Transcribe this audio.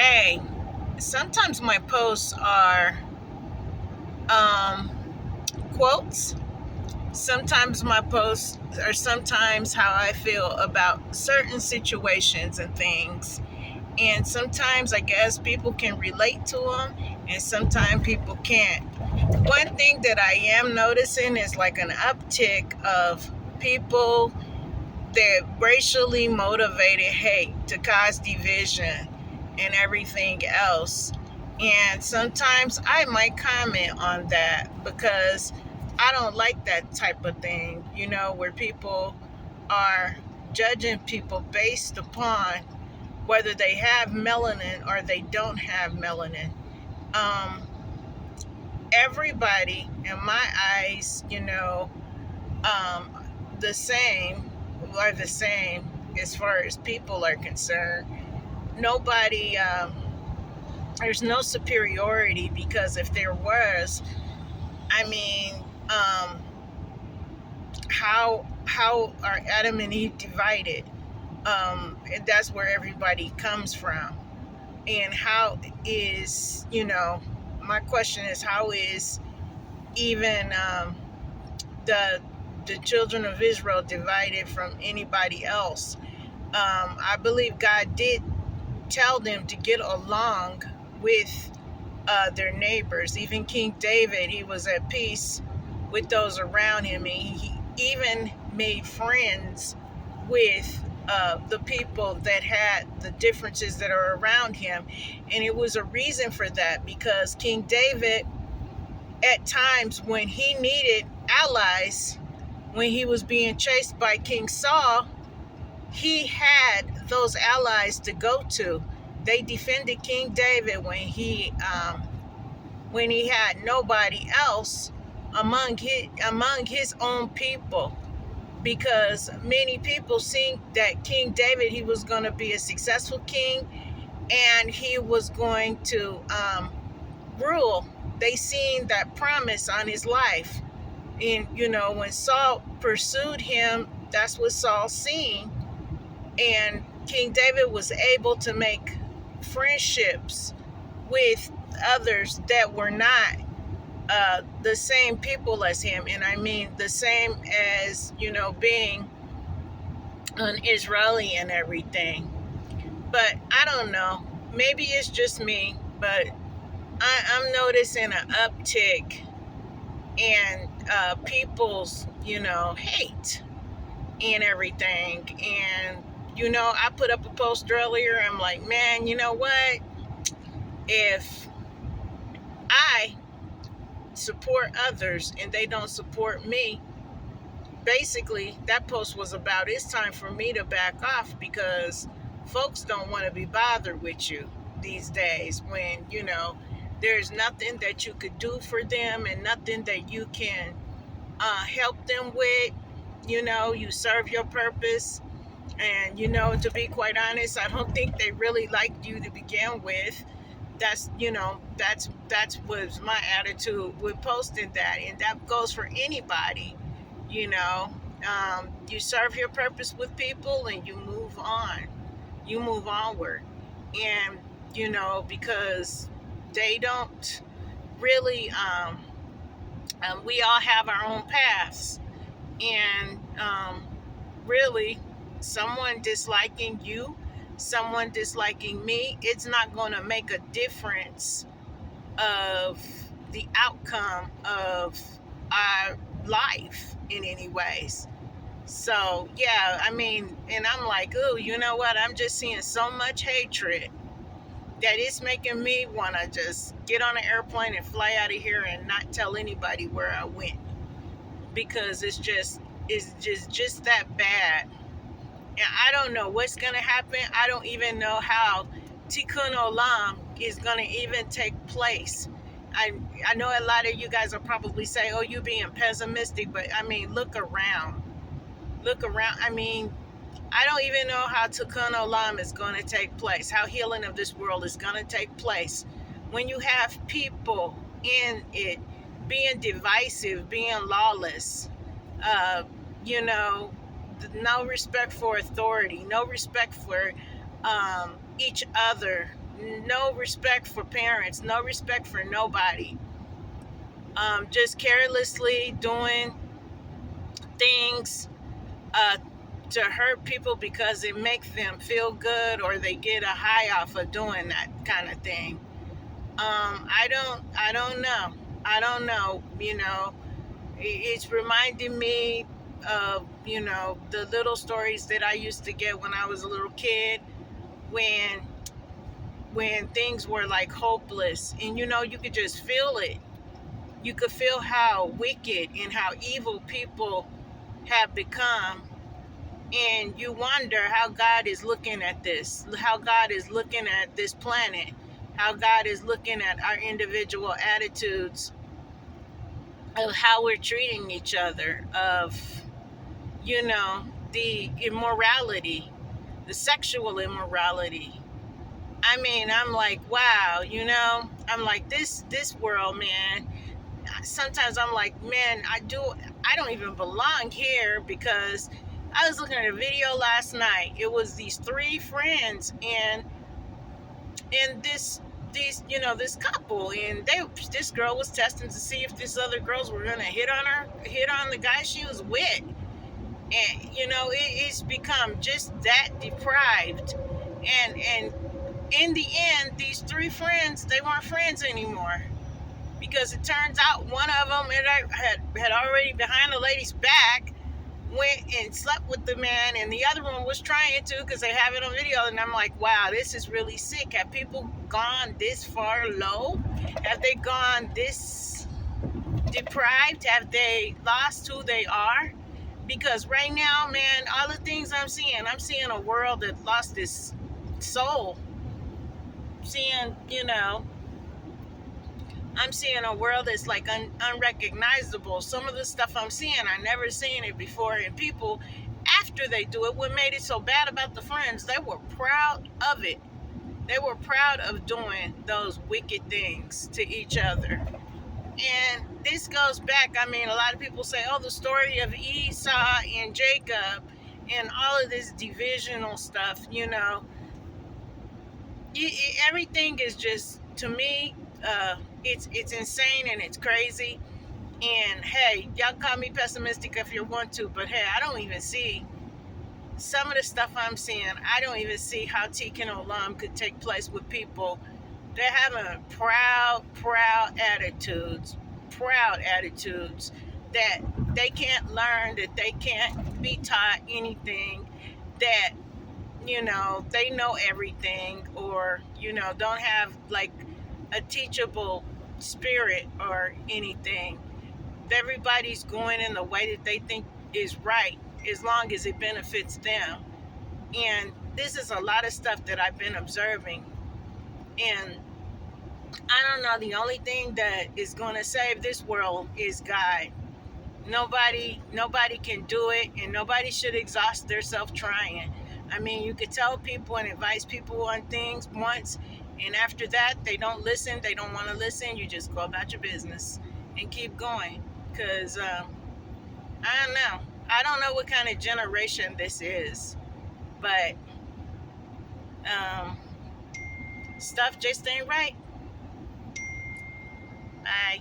Hey, sometimes my posts are um, quotes. Sometimes my posts are sometimes how I feel about certain situations and things. And sometimes I guess people can relate to them, and sometimes people can't. One thing that I am noticing is like an uptick of people that racially motivated hate to cause division and everything else. And sometimes I might comment on that because I don't like that type of thing, where people are judging people based upon whether they have melanin or they don't have melanin. Um, Everybody, in my eyes, um, the same are the same as far as people are concerned. Nobody, there's no superiority because if there was, I mean, how are Adam and Eve divided? And that's where everybody comes from. And how is, my question is, how is even the the children of Israel divided from anybody else? I believe God did tell them to get along with their neighbors. Even King David, he was at peace with those around him. And he even made friends with the people that had the differences that are around him. And it was a reason for that because King David, at times when he needed allies, when he was being chased by King Saul, he had those allies to go to. They defended King David when he had nobody else among his own people, because many people think that King David, he was going to be a successful king and he was going to rule. They seen that promise on his life, and when Saul pursued him, that's what Saul seen. And King David was able to make friendships with others that were not the same people as him. And I mean the same as, being an Israeli and everything. But I don't know. Maybe it's just me, but I'm noticing an uptick in people's, hate and everything. And, I put up a post earlier. I'm like, man, you know what? If I support others and they don't support me, basically that post was about it's time for me to back off, because folks don't want to be bothered with you these days when, there's nothing that you could do for them and nothing that you can help them with. You serve your purpose. And, to be quite honest, I don't think they really liked you to begin with. That's was my attitude with posting that, and that goes for anybody. you know you serve your purpose with people and you move onward. And because they don't really we all have our own paths. And really, someone disliking you, someone disliking me, it's not going to make a difference of the outcome of our life in any ways. So yeah, I mean, and I'm like, oh, you know what, I'm just seeing so much hatred that it's making me want to just get on an airplane and fly out of here and not tell anybody where I went, because it's just that bad. And I don't know what's going to happen. I don't even know how Tikkun Olam is going to even take place. I I know a lot of you guys are probably saying, "Oh, you being pessimistic," but I mean, look around. Look around. I mean, I don't even know how Tikkun Olam is going to take place. How healing of this world is going to take place when you have people in it being divisive, being lawless. Uh, you know, no respect for authority, no respect for each other, no respect for parents, no respect for nobody. Just carelessly doing things uh, to hurt people because it makes them feel good or they get a high off of doing that kind of thing. I don't know. I don't know. It's reminding me of, the little stories that I used to get when I was a little kid, when things were like hopeless, and you could just feel it. You could feel how wicked and how evil people have become, and you wonder how God is looking at this, how God is looking at this planet, how God is looking at our individual attitudes of how we're treating each other, of you know the immorality, the sexual immorality. I mean, I'm like, wow, I'm like, this world, man. Sometimes I'm like, man, I don't even belong here, because I was looking at a video last night. It was these three friends, and this couple, and this girl was testing to see if these other girls were gonna hit on the guy she was with. And it's become just that deprived. And in the end, these three friends, they weren't friends anymore, because it turns out one of them had already, behind the lady's back, went and slept with the man, and the other one was trying to, because they have it on video. And I'm like, wow, this is really sick. Have people gone this far low? Have they gone this deprived? Have they lost who they are? Because right now, man, all the things I'm seeing a world that lost its soul. Seeing, I'm seeing a world that's like unrecognizable. Some of the stuff I'm seeing, I never seen it before. And people, after they do it, what made it so bad about the friends, they were proud of it. They were proud of doing those wicked things to each other. And this goes back, I mean, a lot of people say, oh, the story of Esau and Jacob and all of this divisional stuff, everything is just, to me, it's insane and it's crazy. And hey, y'all call me pessimistic if you want to, but hey, I don't even see some of the stuff I'm seeing. I don't even see how Tikkun Olam could take place with people. They're having proud attitudes that they can't learn, that they can't be taught anything, that they know everything, or don't have like a teachable spirit or anything. Everybody's going in the way that they think is right, as long as it benefits them. And this is a lot of stuff that I've been observing. And I don't know, the only thing that is going to save this world is God. Nobody can do it, and nobody should exhaust themselves trying. I mean, you could tell people and advise people on things once, and after that, they don't listen. They don't want to listen. You just go about your business and keep going. Because I don't know. I don't know what kind of generation this is, but stuff just ain't right. Bye.